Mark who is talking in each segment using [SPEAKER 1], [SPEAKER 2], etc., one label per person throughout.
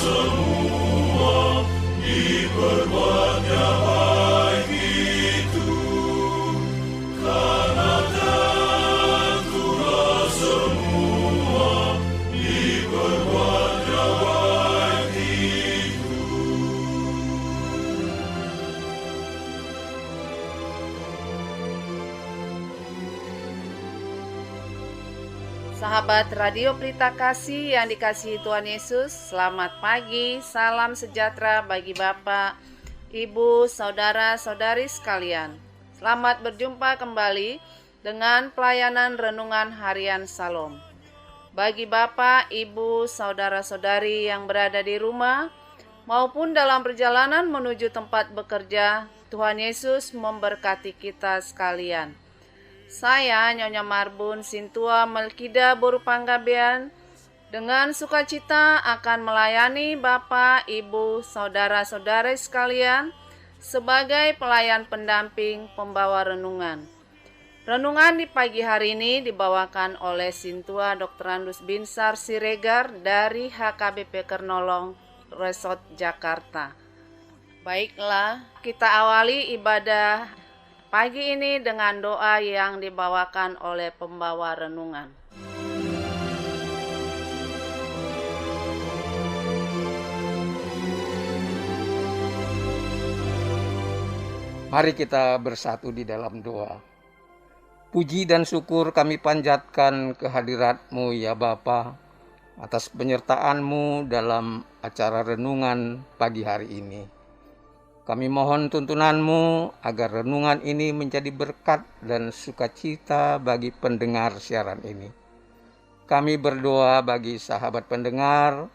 [SPEAKER 1] semua diperbuatnya baik itu, karena tentulah semua diperbuatnya baik itu.
[SPEAKER 2] Sahabat Radio Pelita Kasih yang dikasihi Tuhan Yesus, selamat pagi, salam sejahtera bagi Bapak, Ibu, Saudara-saudari sekalian. Selamat berjumpa kembali dengan pelayanan Renungan Harian Salom. Bagi Bapak, Ibu, Saudara-saudari yang berada di rumah maupun dalam perjalanan menuju tempat bekerja, Tuhan Yesus memberkati kita sekalian. Saya Nyonya Marbun Sintua Melkida Boru Panggabean dengan sukacita akan melayani Bapak, Ibu, Saudara-saudari sekalian sebagai pelayan pendamping pembawa renungan. Renungan di pagi hari ini dibawakan oleh Sintua Dr. Andus Binsar Siregar dari HKBP Kernolong, Resort Jakarta. Baiklah, kita awali ibadah pagi ini dengan doa yang dibawakan oleh pembawa renungan.
[SPEAKER 3] Mari kita bersatu di dalam doa. Puji dan syukur kami panjatkan kehadirat-Mu ya Bapa, atas penyertaan-Mu dalam acara renungan pagi hari ini. Kami mohon tuntunan-Mu agar renungan ini menjadi berkat dan sukacita bagi pendengar siaran ini. Kami berdoa bagi sahabat pendengar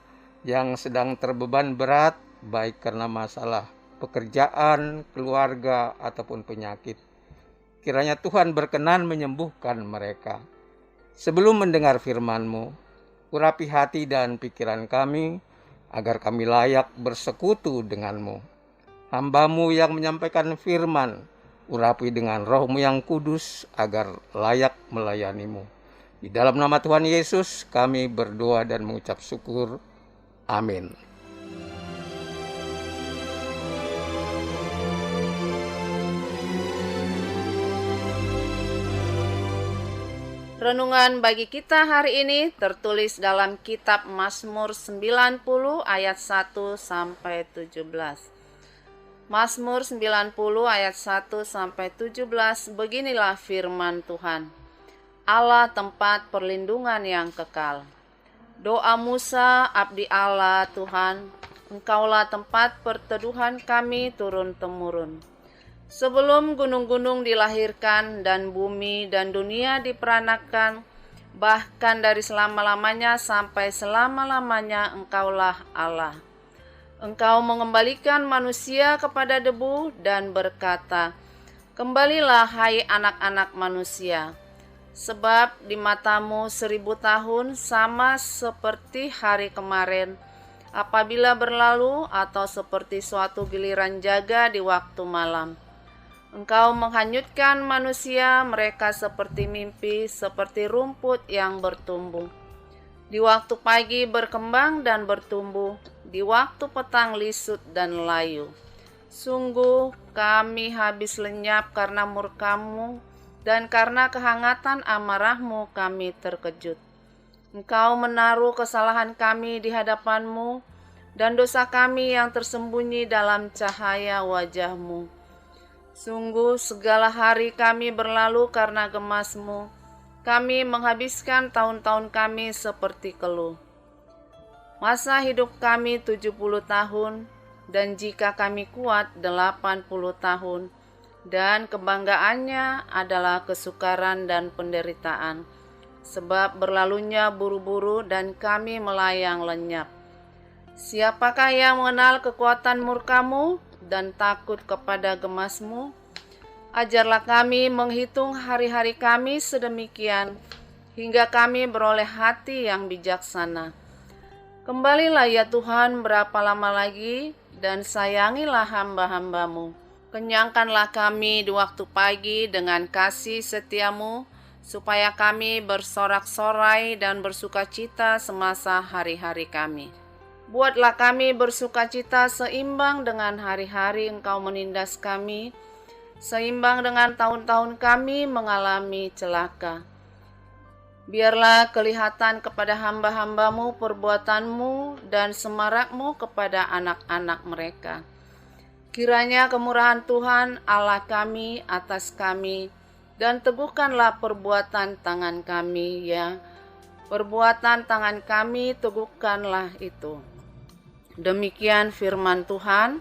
[SPEAKER 3] yang sedang terbeban berat, baik karena masalah pekerjaan, keluarga, ataupun penyakit. Kiranya Tuhan berkenan menyembuhkan mereka. Sebelum mendengar firman-Mu, urapi hati dan pikiran kami, agar kami layak bersekutu dengan-Mu. Hamba-Mu yang menyampaikan firman, urapi dengan Roh-Mu yang kudus agar layak melayani-Mu. Di dalam nama Tuhan Yesus kami berdoa dan mengucap syukur. Amin.
[SPEAKER 2] Renungan bagi kita hari ini tertulis dalam kitab Mazmur 90 ayat 1 sampai 17. Mazmur 90 ayat 1 sampai 17, beginilah firman Tuhan. Allah tempat perlindungan yang kekal. Doa Musa, abdi Allah Tuhan, Engkaulah tempat perteduhan kami turun-temurun. Sebelum gunung-gunung dilahirkan dan bumi dan dunia diperanakan, bahkan dari selama-lamanya sampai selama-lamanya Engkaulah Allah. Engkau mengembalikan manusia kepada debu dan berkata, kembalilah hai anak-anak manusia, sebab di mata-Mu 1000 tahun sama seperti hari kemarin, apabila berlalu atau seperti suatu giliran jaga di waktu malam. Engkau menghanyutkan manusia, mereka seperti mimpi, seperti rumput yang bertumbuh. Di waktu pagi berkembang dan bertumbuh, di waktu petang lisut dan layu. Sungguh kami habis lenyap karena murka-Mu, dan karena kehangatan amarah-Mu kami terkejut. Engkau menaruh kesalahan kami di hadapan-Mu, dan dosa kami yang tersembunyi dalam cahaya wajah-Mu. Sungguh segala hari kami berlalu karena gemas-Mu. Kami menghabiskan tahun-tahun kami seperti keluh. Masa hidup kami 70 tahun, dan jika kami kuat 80 tahun, dan kebanggaannya adalah kesukaran dan penderitaan, sebab berlalunya buru-buru dan kami melayang lenyap. Siapakah yang mengenal kekuatan murka-Mu dan takut kepada gemas-Mu? Ajarlah kami menghitung hari-hari kami sedemikian, hingga kami beroleh hati yang bijaksana. Kembalilah ya Tuhan berapa lama lagi, dan sayangilah hamba-hamba-Mu. Kenyangkanlah kami di waktu pagi dengan kasih setia-Mu, supaya kami bersorak-sorai dan bersukacita semasa hari-hari kami. Buatlah kami bersukacita seimbang dengan hari-hari Engkau menindas kami, seimbang dengan tahun-tahun kami mengalami celaka. Biarlah kelihatan kepada hamba-hambamu perbuatanmu dan semarakmu kepada anak-anak mereka. Kiranya kemurahan Tuhan Allah kami atas kami, dan teguhkanlah perbuatan tangan kami, ya. Perbuatan tangan kami teguhkanlah itu. Demikian firman Tuhan.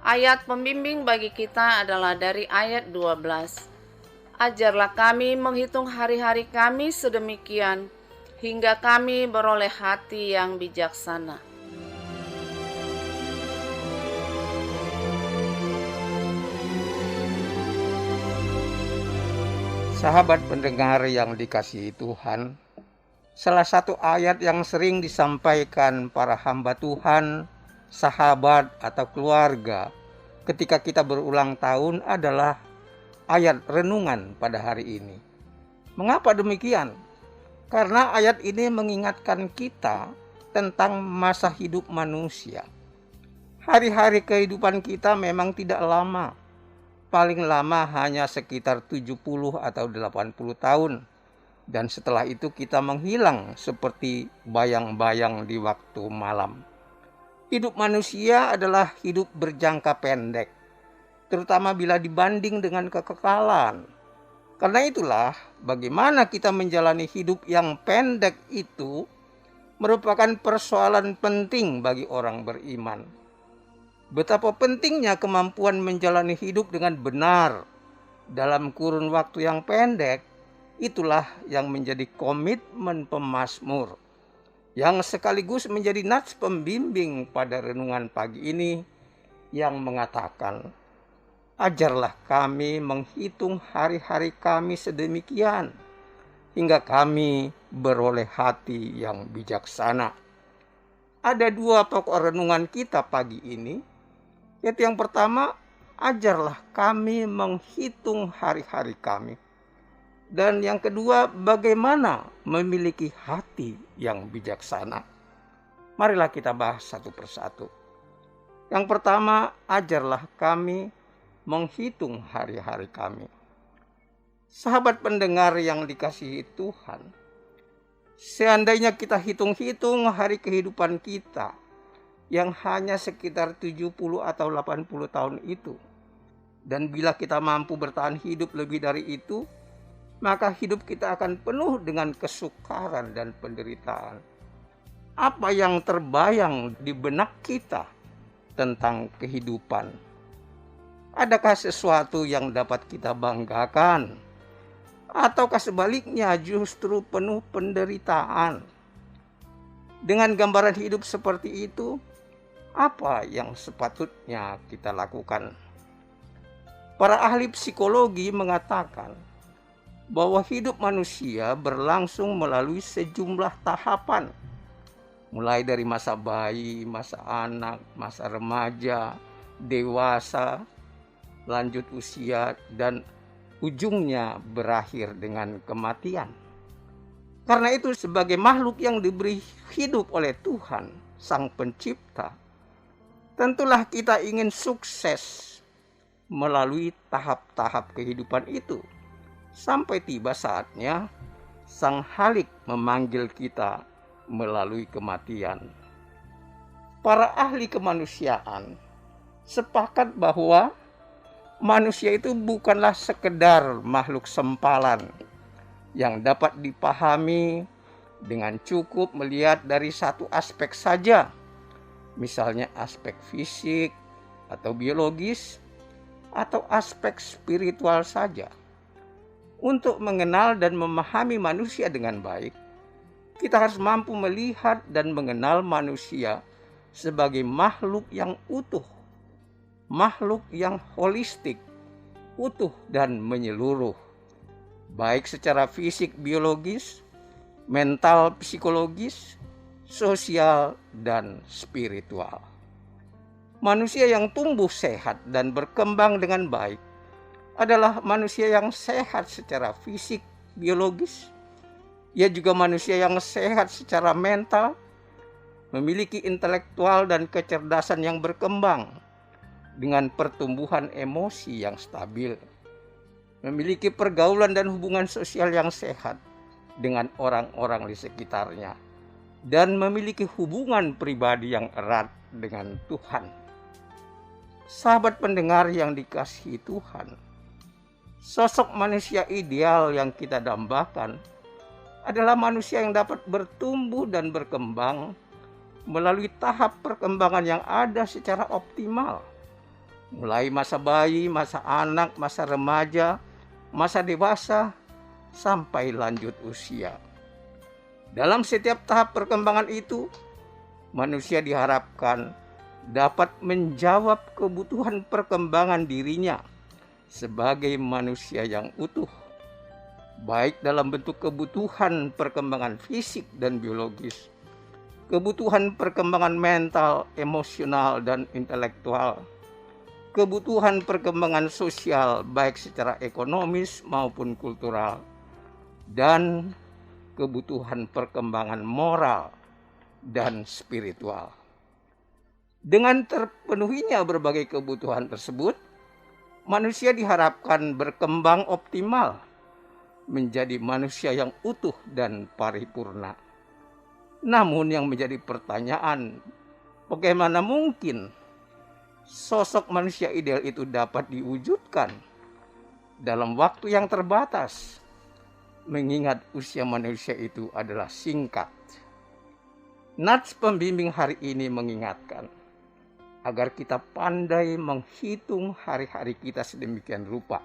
[SPEAKER 2] Ayat pembimbing bagi kita adalah dari ayat 12. Ajarlah kami menghitung hari-hari kami sedemikian, hingga kami beroleh hati yang bijaksana.
[SPEAKER 3] Sahabat pendengar yang dikasihi Tuhan, salah satu ayat yang sering disampaikan para hamba Tuhan, sahabat atau keluarga ketika kita berulang tahun adalah ayat renungan pada hari ini. Mengapa demikian? Karena ayat ini mengingatkan kita tentang masa hidup manusia. Hari-hari kehidupan kita memang tidak lama. Paling lama hanya sekitar 70 atau 80 tahun. Dan setelah itu kita menghilang seperti bayang-bayang di waktu malam. Hidup manusia adalah hidup berjangka pendek, terutama bila dibanding dengan kekekalan. Karena itulah, bagaimana kita menjalani hidup yang pendek itu merupakan persoalan penting bagi orang beriman. Betapa pentingnya kemampuan menjalani hidup dengan benar dalam kurun waktu yang pendek, itulah yang menjadi komitmen pemazmur, yang sekaligus menjadi nats pembimbing pada renungan pagi ini yang mengatakan, ajarlah kami menghitung hari-hari kami sedemikian, hingga kami beroleh hati yang bijaksana. Ada dua pokok renungan kita pagi ini, yaitu yang pertama, ajarlah kami menghitung hari-hari kami. Dan yang kedua, bagaimana memiliki hati yang bijaksana. Marilah kita bahas satu persatu. Yang pertama, ajarlah kami menghitung hari-hari kami. Sahabat pendengar yang dikasihi Tuhan, seandainya kita hitung-hitung hari kehidupan kita yang hanya sekitar 70 atau 80 tahun itu, dan bila kita mampu bertahan hidup lebih dari itu, maka hidup kita akan penuh dengan kesukaran dan penderitaan. Apa yang terbayang di benak kita tentang kehidupan? Adakah sesuatu yang dapat kita banggakan? Ataukah sebaliknya justru penuh penderitaan? Dengan gambaran hidup seperti itu, apa yang sepatutnya kita lakukan? Para ahli psikologi mengatakan bahwa hidup manusia berlangsung melalui sejumlah tahapan, mulai dari masa bayi, masa anak, masa remaja, dewasa, lanjut usia, dan ujungnya berakhir dengan kematian. Karena itu, sebagai makhluk yang diberi hidup oleh Tuhan, Sang Pencipta, tentulah kita ingin sukses melalui tahap-tahap kehidupan itu, sampai tiba saatnya Sang Khalik memanggil kita melalui kematian. Para ahli kemanusiaan sepakat bahwa manusia itu bukanlah sekedar makhluk sempalan yang dapat dipahami dengan cukup melihat dari satu aspek saja, misalnya aspek fisik atau biologis, atau aspek spiritual saja. Untuk mengenal dan memahami manusia dengan baik, kita harus mampu melihat dan mengenal manusia sebagai makhluk yang utuh, makhluk yang holistik, utuh dan menyeluruh, baik secara fisik biologis, mental psikologis, sosial, dan spiritual. Manusia yang tumbuh sehat dan berkembang dengan baik adalah manusia yang sehat secara fisik, biologis. Ia juga manusia yang sehat secara mental, memiliki intelektual dan kecerdasan yang berkembang dengan pertumbuhan emosi yang stabil, memiliki pergaulan dan hubungan sosial yang sehat dengan orang-orang di sekitarnya, dan memiliki hubungan pribadi yang erat dengan Tuhan. Sahabat pendengar yang dikasihi Tuhan, sosok manusia ideal yang kita dambakan adalah manusia yang dapat bertumbuh dan berkembang melalui tahap perkembangan yang ada secara optimal, mulai masa bayi, masa anak, masa remaja, masa dewasa, sampai lanjut usia. Dalam setiap tahap perkembangan itu, manusia diharapkan dapat menjawab kebutuhan perkembangan dirinya sebagai manusia yang utuh, baik dalam bentuk kebutuhan perkembangan fisik dan biologis, kebutuhan perkembangan mental, emosional, dan intelektual, kebutuhan perkembangan sosial baik secara ekonomis maupun kultural, dan kebutuhan perkembangan moral dan spiritual. Dengan terpenuhinya berbagai kebutuhan tersebut, manusia diharapkan berkembang optimal menjadi manusia yang utuh dan paripurna. Namun yang menjadi pertanyaan, bagaimana mungkin sosok manusia ideal itu dapat diwujudkan dalam waktu yang terbatas, mengingat usia manusia itu adalah singkat. Nats pembimbing hari ini mengingatkan agar kita pandai menghitung hari-hari kita sedemikian rupa,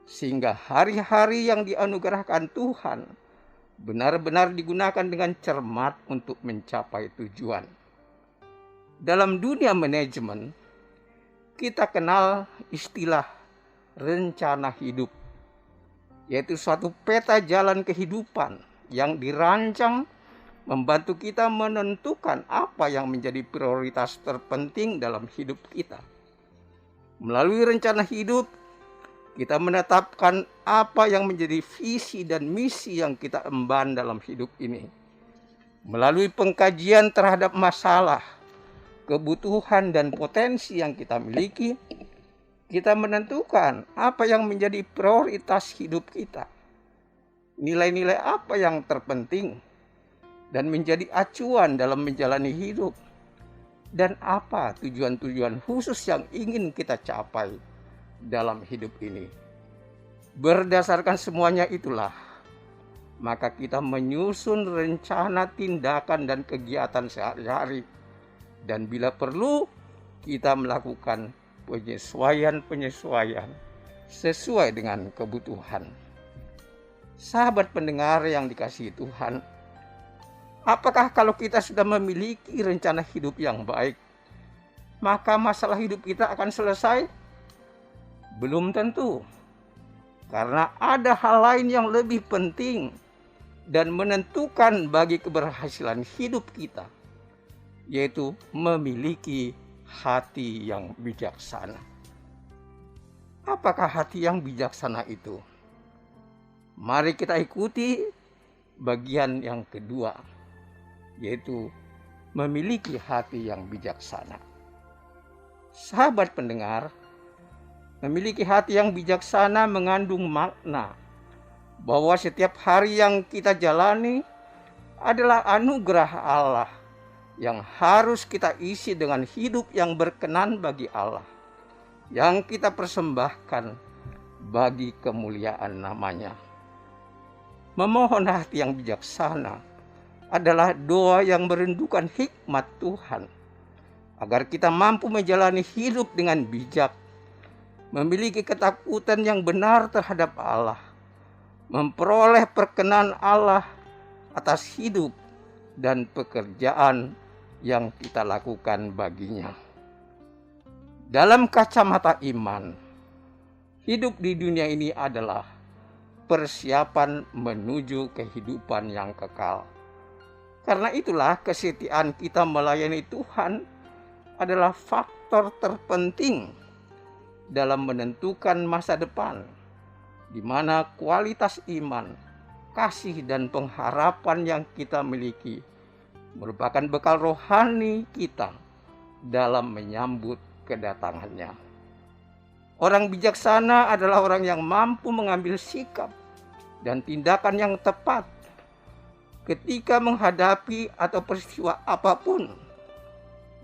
[SPEAKER 3] sehingga hari-hari yang dianugerahkan Tuhan benar-benar digunakan dengan cermat untuk mencapai tujuan. Dalam dunia manajemen, kita kenal istilah rencana hidup, yaitu suatu peta jalan kehidupan yang dirancang membantu kita menentukan apa yang menjadi prioritas terpenting dalam hidup kita. Melalui rencana hidup, kita menetapkan apa yang menjadi visi dan misi yang kita emban dalam hidup ini. Melalui pengkajian terhadap masalah, kebutuhan, dan potensi yang kita miliki, kita menentukan apa yang menjadi prioritas hidup kita. Nilai-nilai apa yang terpenting dan menjadi acuan dalam menjalani hidup, dan apa tujuan-tujuan khusus yang ingin kita capai dalam hidup ini. Berdasarkan semuanya itulah, maka kita menyusun rencana tindakan dan kegiatan sehari-hari, dan bila perlu kita melakukan penyesuaian sesuai dengan kebutuhan. Sahabat pendengar yang dikasihi Tuhan, apakah kalau kita sudah memiliki rencana hidup yang baik, maka masalah hidup kita akan selesai? Belum tentu. Karena ada hal lain yang lebih penting dan menentukan bagi keberhasilan hidup kita, yaitu memiliki hati yang bijaksana. Apakah hati yang bijaksana itu? Mari kita ikuti bagian yang kedua, yaitu memiliki hati yang bijaksana. Sahabat pendengar, memiliki hati yang bijaksana mengandung makna bahwa setiap hari yang kita jalani adalah anugerah Allah yang harus kita isi dengan hidup yang berkenan bagi Allah, yang kita persembahkan bagi kemuliaan namanya. Memohon hati yang bijaksana adalah doa yang merindukan hikmat Tuhan, agar kita mampu menjalani hidup dengan bijak, memiliki ketakutan yang benar terhadap Allah, memperoleh perkenan Allah atas hidup dan pekerjaan yang kita lakukan baginya. Dalam kacamata iman, hidup di dunia ini adalah persiapan menuju kehidupan yang kekal. Karena itulah kesetiaan kita melayani Tuhan adalah faktor terpenting dalam menentukan masa depan, di mana kualitas iman, kasih, dan pengharapan yang kita miliki merupakan bekal rohani kita dalam menyambut kedatangannya. Orang bijaksana adalah orang yang mampu mengambil sikap dan tindakan yang tepat ketika menghadapi atau peristiwa apapun,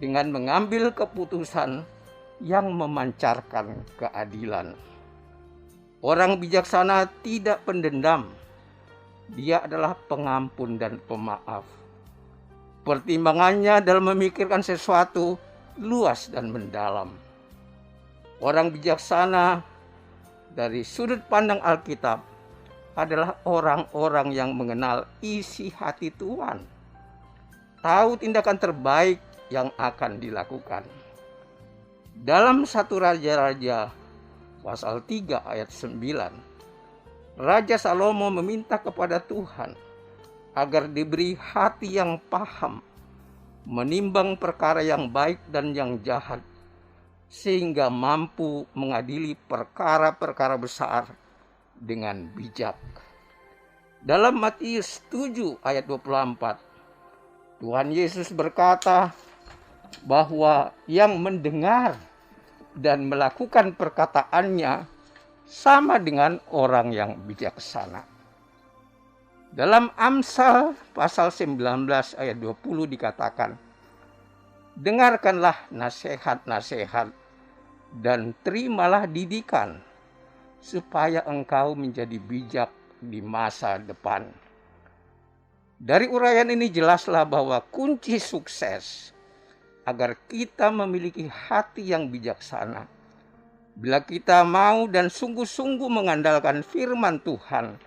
[SPEAKER 3] dengan mengambil keputusan yang memancarkan keadilan. Orang bijaksana tidak pendendam. Dia adalah pengampun dan pemaaf. Pertimbangannya dalam memikirkan sesuatu luas dan mendalam. Orang bijaksana dari sudut pandang Alkitab adalah orang-orang yang mengenal isi hati Tuhan, tahu tindakan terbaik yang akan dilakukan. Dalam 1 Raja-Raja pasal 3 ayat 9, Raja Salomo meminta kepada Tuhan agar diberi hati yang paham, menimbang perkara yang baik dan yang jahat, sehingga mampu mengadili perkara-perkara besar dengan bijak. Dalam Matius 7 ayat 24, Tuhan Yesus berkata bahwa yang mendengar dan melakukan perkataannya sama dengan orang yang bijaksana. Dalam Amsal pasal 19 ayat 20 dikatakan, dengarkanlah nasihat-nasihat dan terimalah didikan, supaya engkau menjadi bijak di masa depan. Dari uraian ini jelaslah bahwa kunci sukses agar kita memiliki hati yang bijaksana, bila kita mau dan sungguh-sungguh mengandalkan firman Tuhan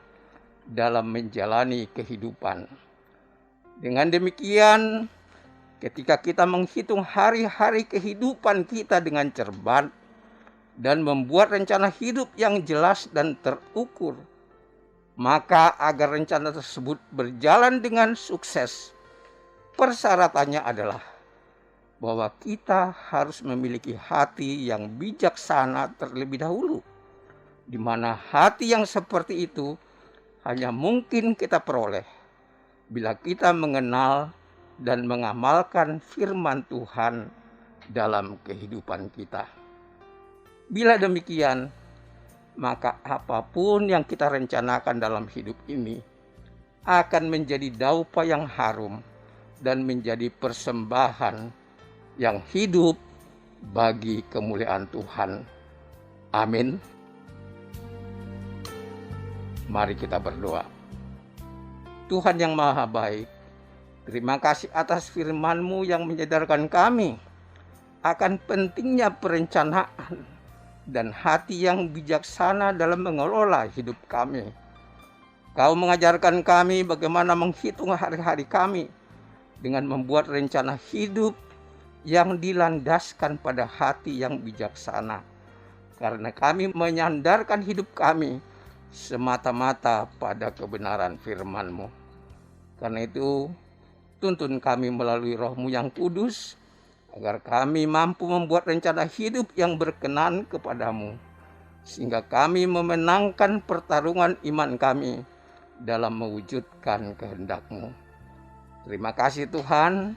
[SPEAKER 3] dalam menjalani kehidupan. Dengan demikian, ketika kita menghitung hari-hari kehidupan kita dengan cermat dan membuat rencana hidup yang jelas dan terukur, maka agar rencana tersebut berjalan dengan sukses, persyaratannya adalah bahwa kita harus memiliki hati yang bijaksana terlebih dahulu, di mana hati yang seperti itu hanya mungkin kita peroleh bila kita mengenal dan mengamalkan firman Tuhan dalam kehidupan kita. Bila demikian, maka apapun yang kita rencanakan dalam hidup ini akan menjadi daupa yang harum dan menjadi persembahan yang hidup bagi kemuliaan Tuhan. Amin. Mari kita berdoa. Tuhan yang Maha Baik, terima kasih atas firman-Mu yang menyadarkan kami akan pentingnya perencanaan dan hati yang bijaksana dalam mengelola hidup kami. Kau mengajarkan kami bagaimana menghitung hari-hari kami dengan membuat rencana hidup yang dilandaskan pada hati yang bijaksana, karena kami menyandarkan hidup kami semata-mata pada kebenaran firman-Mu. Karena itu, tuntun kami melalui Roh-Mu yang kudus, agar kami mampu membuat rencana hidup yang berkenan kepadamu, sehingga kami memenangkan pertarungan iman kami dalam mewujudkan kehendak-Mu. Terima kasih Tuhan,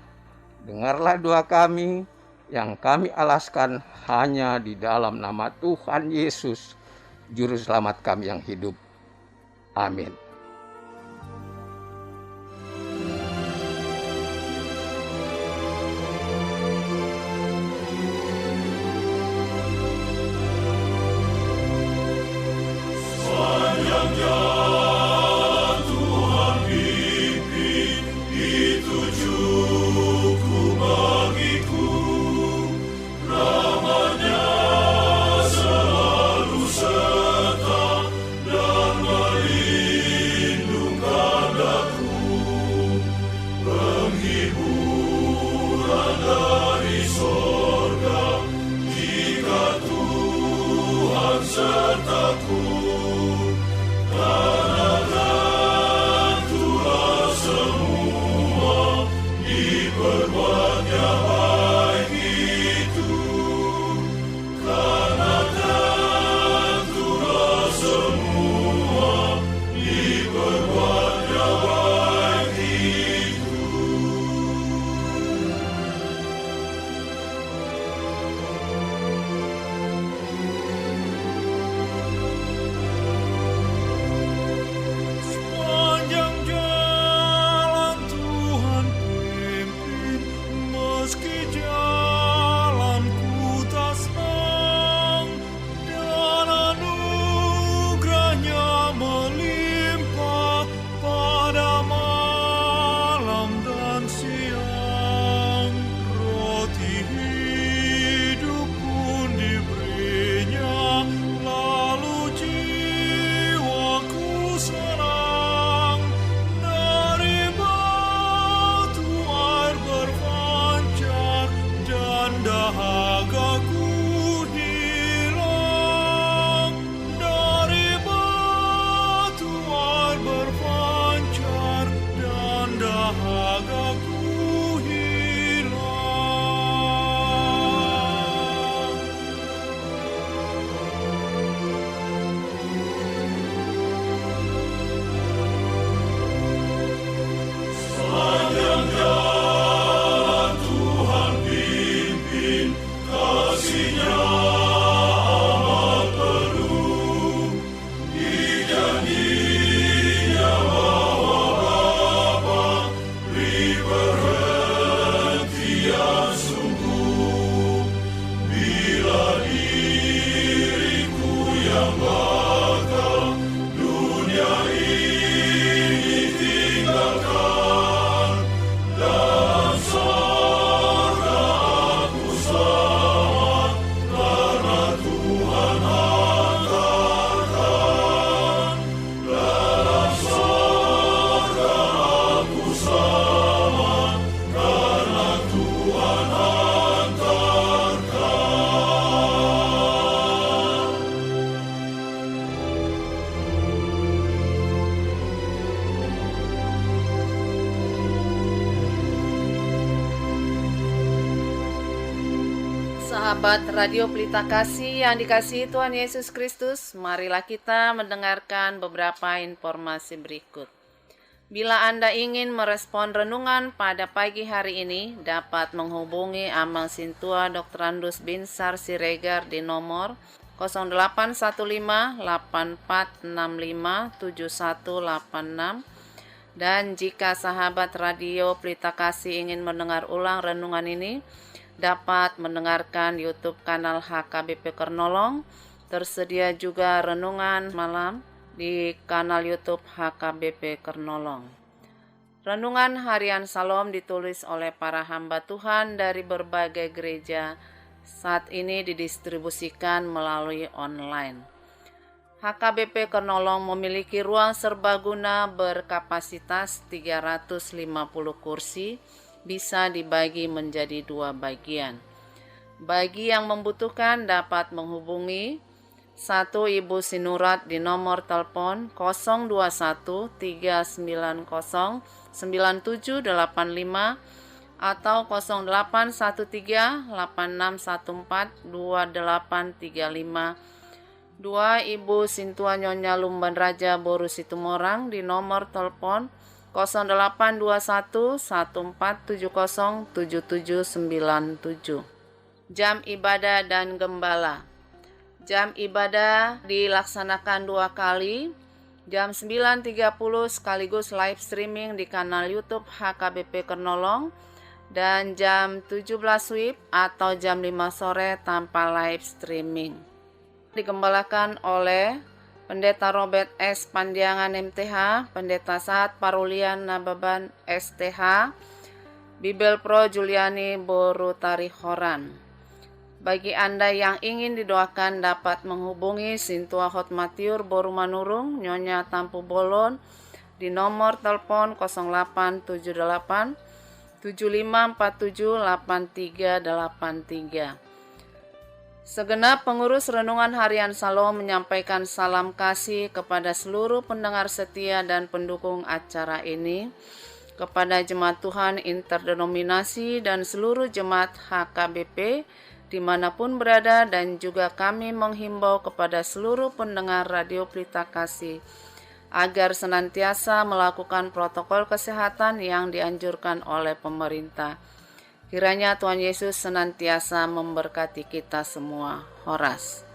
[SPEAKER 3] dengarlah doa kami yang kami alaskan hanya di dalam nama Tuhan Yesus, Juru Selamat kami yang hidup. Amin.
[SPEAKER 1] Selalu serta dan melindungi. dahagaku hilang, dari batuan berpancar dan dahagaku hilang. Sepanjang jalan Tuhan pimpin, kasih-Nya amat penuh. Dijanjinya bahwa Bapa beri perhentian sungguh. Bila diriku yang bakal dunia ini tinggalkan, dalam sorga aku selamat karena Tuhan hantarkan. Dalam sorga aku selamat karena Tuhan hantarkan.
[SPEAKER 2] Sahabat Radio Pelita Kasih yang dikasihi Tuhan Yesus Kristus, marilah kita mendengarkan beberapa informasi berikut. Bila Anda ingin merespon renungan pada pagi hari ini, dapat menghubungi Amang Sintua Dr. Andus Binsar Siregar di nomor 0815-8465-7186. Dan jika sahabat Radio Pelita Kasih ingin mendengar ulang renungan ini, dapat mendengarkan YouTube kanal HKBP Kernolong. Tersedia juga renungan malam di kanal YouTube HKBP Kernolong. Renungan harian Salom ditulis oleh para hamba Tuhan dari berbagai gereja. Saat ini didistribusikan melalui online. HKBP Kernolong memiliki ruang serbaguna berkapasitas 350 kursi, bisa dibagi menjadi 2 bagian. Bagi yang membutuhkan dapat menghubungi 1 Ibu Sinurat di nomor telepon 021 390 9785 atau 0813 8614 2835. 2 Ibu Sintua Nyonya Lumban Raja Boru Situmorang di nomor telepon 0821 1470 7797. Jam ibadah dan gembala. Jam ibadah dilaksanakan 2 kali, jam 9.30 sekaligus live streaming di kanal YouTube HKBP Kernolong, dan jam 17 WIB atau jam 5 sore tanpa live streaming. Digembalakan oleh Pendeta Robert S. Pandiangan MTH, Pendeta Sahat Parulian Nababan STH, Bibel Pro Juliani Boru Tarihoran. Bagi Anda yang ingin didoakan dapat menghubungi Sintua Hotmatiur Boru Manurung, Nyonya Tampu Bolon di nomor telepon 0878 7547 8383. Segenap pengurus Renungan Harian Salom menyampaikan salam kasih kepada seluruh pendengar setia dan pendukung acara ini, kepada Jemaat Tuhan Interdenominasi dan seluruh Jemaat HKBP dimanapun berada, dan juga kami menghimbau kepada seluruh pendengar Radio Pelita Kasih agar senantiasa melakukan protokol kesehatan yang dianjurkan oleh pemerintah. Kiranya Tuhan Yesus senantiasa memberkati kita semua. Horas.